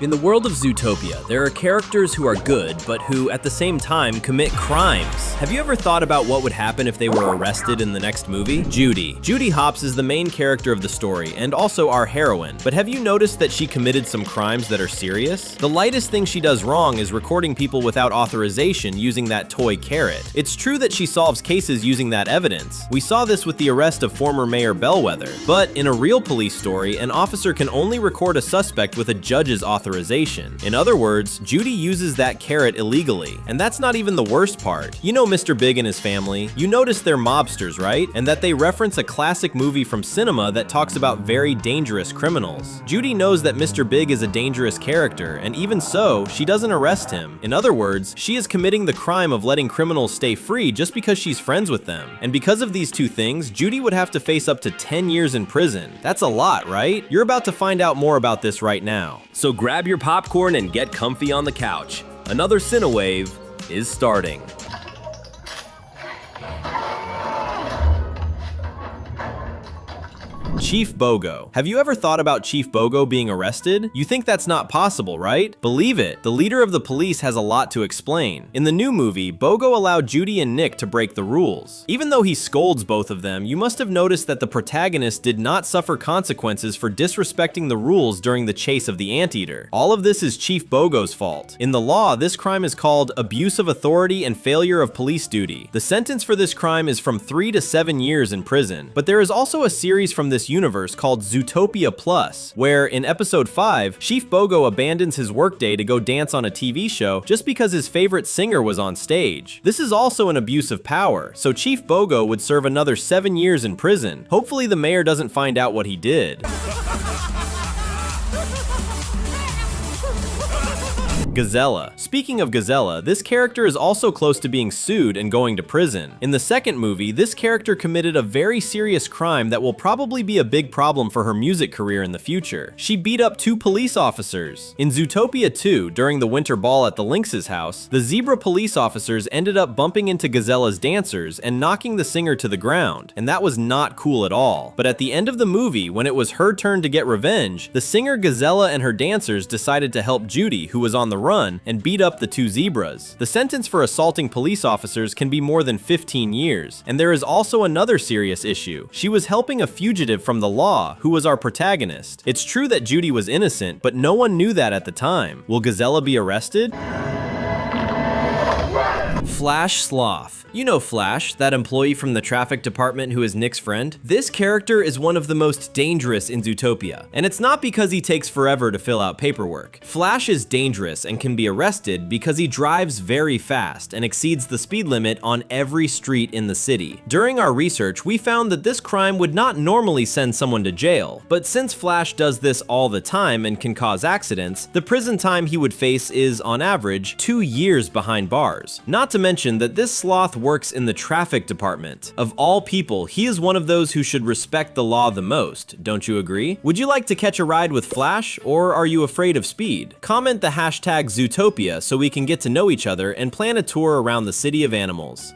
In the world of Zootopia, there are characters who are good, but who, at the same time, commit crimes. Have you ever thought about what would happen if they were arrested in the next movie? Judy. Judy Hopps is the main character of the story, and also our heroine. But have you noticed that she committed some crimes that are serious? The lightest thing she does wrong is recording people without authorization using that toy carrot. It's true that she solves cases using that evidence. We saw this with the arrest of former Mayor Bellwether. But in a real police story, an officer can only record a suspect with a judge's authorization. In other words, Judy uses that carrot illegally. And that's not even the worst part. You know Mr. Big and his family. You notice they're mobsters, right? And that they reference a classic movie from cinema that talks about very dangerous criminals. Judy knows that Mr. Big is a dangerous character, and even so, she doesn't arrest him. In other words, she is committing the crime of letting criminals stay free just because she's friends with them. And because of these two things, Judy would have to face up to 10 years in prison. That's a lot, right? You're about to find out more about this right now. So grab your popcorn and get comfy on the couch. Another Cinewave is starting. Chief Bogo. Have you ever thought about Chief Bogo being arrested? You think that's not possible, right? Believe it, the leader of the police has a lot to explain. In the new movie, Bogo allowed Judy and Nick to break the rules. Even though he scolds both of them, you must have noticed that the protagonist did not suffer consequences for disrespecting the rules during the chase of the anteater. All of this is Chief Bogo's fault. In the law, this crime is called abuse of authority and failure of police duty. The sentence for this crime is from 3 to 7 years in prison. But there is also a series from this universe called Zootopia Plus, where in episode 5, Chief Bogo abandons his workday to go dance on a TV show just because his favorite singer was on stage. This is also an abuse of power, so Chief Bogo would serve another 7 years in prison. Hopefully the mayor doesn't find out what he did. Gazelle. Speaking of Gazelle, this character is also close to being sued and going to prison. In the second movie, this character committed a very serious crime that will probably be a big problem for her music career in the future. She beat up 2 police officers. In Zootopia 2, during the winter ball at the Lynx's house, the zebra police officers ended up bumping into Gazelle's dancers and knocking the singer to the ground, and that was not cool at all. But at the end of the movie, when it was her turn to get revenge, the singer Gazelle and her dancers decided to help Judy, who was on the run, and beat up the 2 zebras. The sentence for assaulting police officers can be more than 15 years. And there is also another serious issue. She was helping a fugitive from the law, who was our protagonist. It's true that Judy was innocent, but no one knew that at the time. Will Gazelle be arrested? Flash Sloth. You know Flash, that employee from the traffic department who is Nick's friend? This character is one of the most dangerous in Zootopia, and it's not because he takes forever to fill out paperwork. Flash is dangerous and can be arrested because he drives very fast and exceeds the speed limit on every street in the city. During our research, we found that this crime would not normally send someone to jail, but since Flash does this all the time and can cause accidents, the prison time he would face is, on average, 2 years behind bars. Not to mention that this sloth works in the traffic department. Of all people, he is one of those who should respect the law the most, don't you agree? Would you like to catch a ride with Flash, or are you afraid of speed? Comment the hashtag Zootopia so we can get to know each other and plan a tour around the city of animals.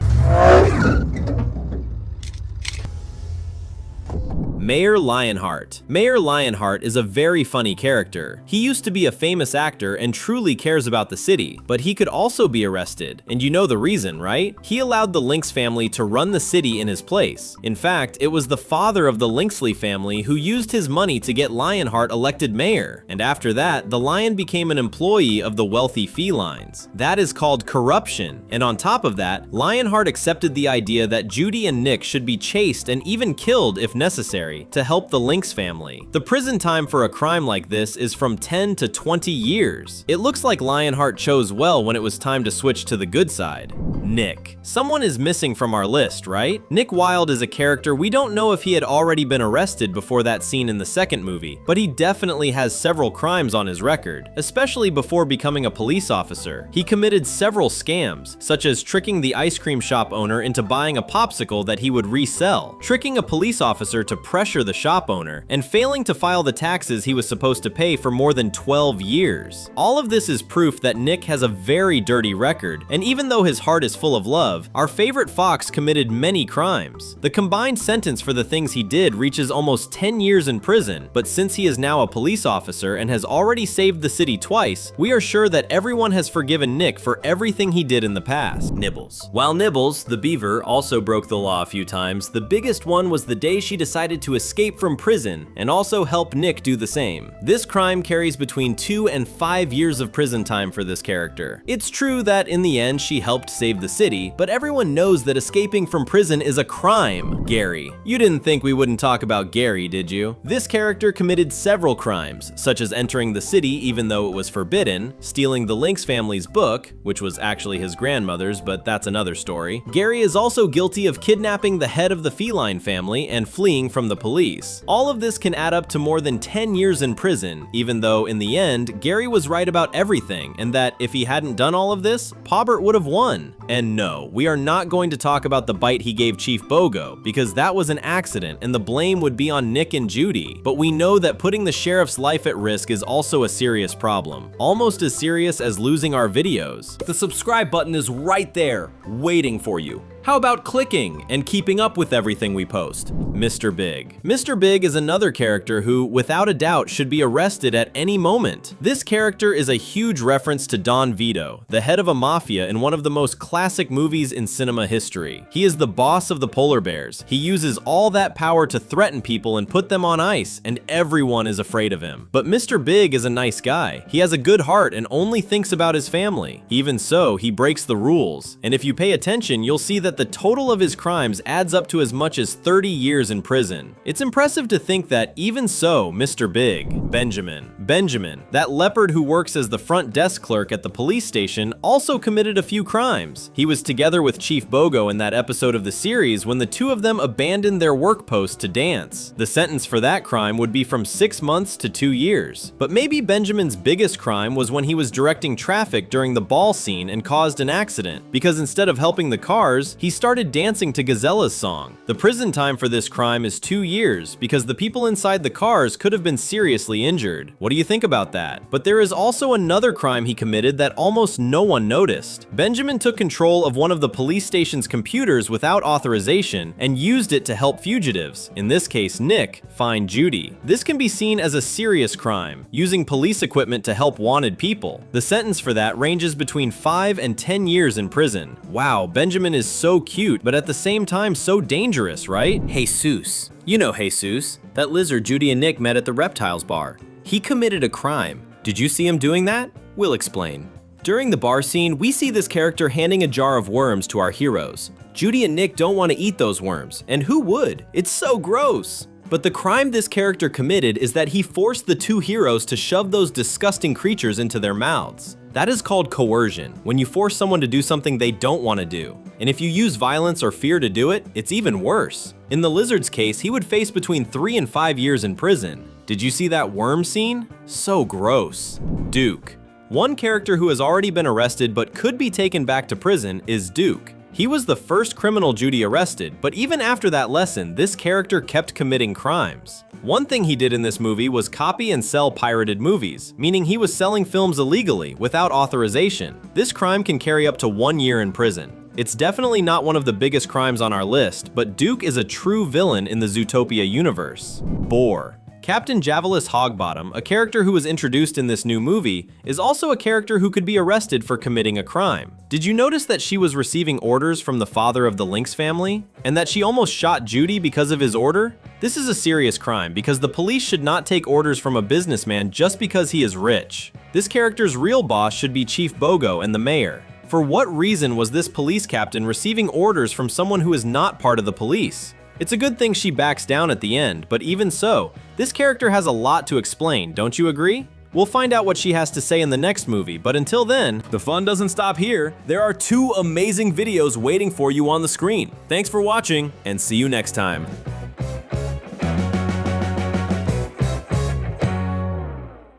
Mayor Lionheart. Mayor Lionheart is a very funny character. He used to be a famous actor and truly cares about the city, but he could also be arrested. And you know the reason, right? He allowed the Lynx family to run the city in his place. In fact, it was the father of the Lynxley family who used his money to get Lionheart elected mayor. And after that, the lion became an employee of the wealthy felines. That is called corruption. And on top of that, Lionheart accepted the idea that Judy and Nick should be chased and even killed if necessary to help the Lynx family. The prison time for a crime like this is from 10 to 20 years. It looks like Lionheart chose well when it was time to switch to the good side. Nick. Someone is missing from our list, right? Nick Wilde is a character we don't know if he had already been arrested before that scene in the second movie, but he definitely has several crimes on his record, especially before becoming a police officer. He committed several scams, such as tricking the ice cream shop owner into buying a popsicle that he would resell, tricking a police officer to pressure pressure the shop owner, and failing to file the taxes he was supposed to pay for more than 12 years. All of this is proof that Nick has a very dirty record, and even though his heart is full of love, our favorite fox committed many crimes. The combined sentence for the things he did reaches almost 10 years in prison, but since he is now a police officer and has already saved the city twice, we are sure that everyone has forgiven Nick for everything he did in the past. Nibbles. While Nibbles, the beaver, also broke the law a few times, the biggest one was the day she decided to escape from prison and also help Nick do the same. This crime carries between 2 and 5 years of prison time for this character. It's true that in the end she helped save the city, but everyone knows that escaping from prison is a crime. Gary. You didn't think we wouldn't talk about Gary, did you? This character committed several crimes, such as entering the city even though it was forbidden, stealing the Lynx family's book, which was actually his grandmother's, but that's another story. Gary is also guilty of kidnapping the head of the feline family and fleeing from the police. All of this can add up to more than 10 years in prison, even though in the end, Gary was right about everything, and that if he hadn't done all of this, Pobert would have won. And no, we are not going to talk about the bite he gave Chief Bogo, because that was an accident and the blame would be on Nick and Judy. But we know that putting the sheriff's life at risk is also a serious problem, almost as serious as losing our videos. The subscribe button is right there, waiting for you. How about clicking and keeping up with everything we post? Mr. Big. Mr. Big is another character who, without a doubt, should be arrested at any moment. This character is a huge reference to Don Vito, the head of a mafia in one of the most classic movies in cinema history. He is the boss of the polar bears. He uses all that power to threaten people and put them on ice, and everyone is afraid of him. But Mr. Big is a nice guy. He has a good heart and only thinks about his family. Even so, he breaks the rules. And if you pay attention, you'll see that the total of his crimes adds up to as much as 30 years in prison. It's impressive to think that even so, Mr. Big, Benjamin, that leopard who works as the front desk clerk at the police station, also committed a few crimes. He was together with Chief Bogo in that episode of the series when the two of them abandoned their work post to dance. The sentence for that crime would be from 6 months to 2 years. But maybe Benjamin's biggest crime was when he was directing traffic during the ball scene and caused an accident, because instead of helping the cars, he started dancing to Gazelle's song. The prison time for this crime is 2 years because the people inside the cars could have been seriously injured. What do you think about that? But there is also another crime he committed that almost no one noticed. Benjamin took control of one of the police station's computers without authorization and used it to help fugitives, in this case Nick, find Judy. This can be seen as a serious crime, using police equipment to help wanted people. The sentence for that ranges between 5 and 10 years in prison. Wow, Benjamin is so cute, but at the same time so dangerous, right? Jesus. You know Jesus, that lizard Judy and Nick met at the reptiles bar. He committed a crime. Did you see him doing that? We'll explain. During the bar scene, we see this character handing a jar of worms to our heroes. Judy and Nick don't want to eat those worms, and who would? It's so gross. But the crime this character committed is that he forced the two heroes to shove those disgusting creatures into their mouths. That is called coercion, when you force someone to do something they don't want to do. And if you use violence or fear to do it, it's even worse. In the lizard's case, he would face between 3 and 5 years in prison. Did you see that worm scene? So gross. Duke. One character who has already been arrested but could be taken back to prison is Duke. He was the first criminal Judy arrested, but even after that lesson, this character kept committing crimes. One thing he did in this movie was copy and sell pirated movies, meaning he was selling films illegally, without authorization. This crime can carry up to 1 year in prison. It's definitely not one of the biggest crimes on our list, but Duke is a true villain in the Zootopia universe. Boar. Captain Javelis Hogbottom, a character who was introduced in this new movie, is also a character who could be arrested for committing a crime. Did you notice that she was receiving orders from the father of the Lynx family? And that she almost shot Judy because of his order? This is a serious crime because the police should not take orders from a businessman just because he is rich. This character's real boss should be Chief Bogo and the mayor. For what reason was this police captain receiving orders from someone who is not part of the police? It's a good thing she backs down at the end, but even so, this character has a lot to explain, don't you agree? We'll find out what she has to say in the next movie, but until then, the fun doesn't stop here. There are 2 amazing videos waiting for you on the screen. Thanks for watching, and see you next time.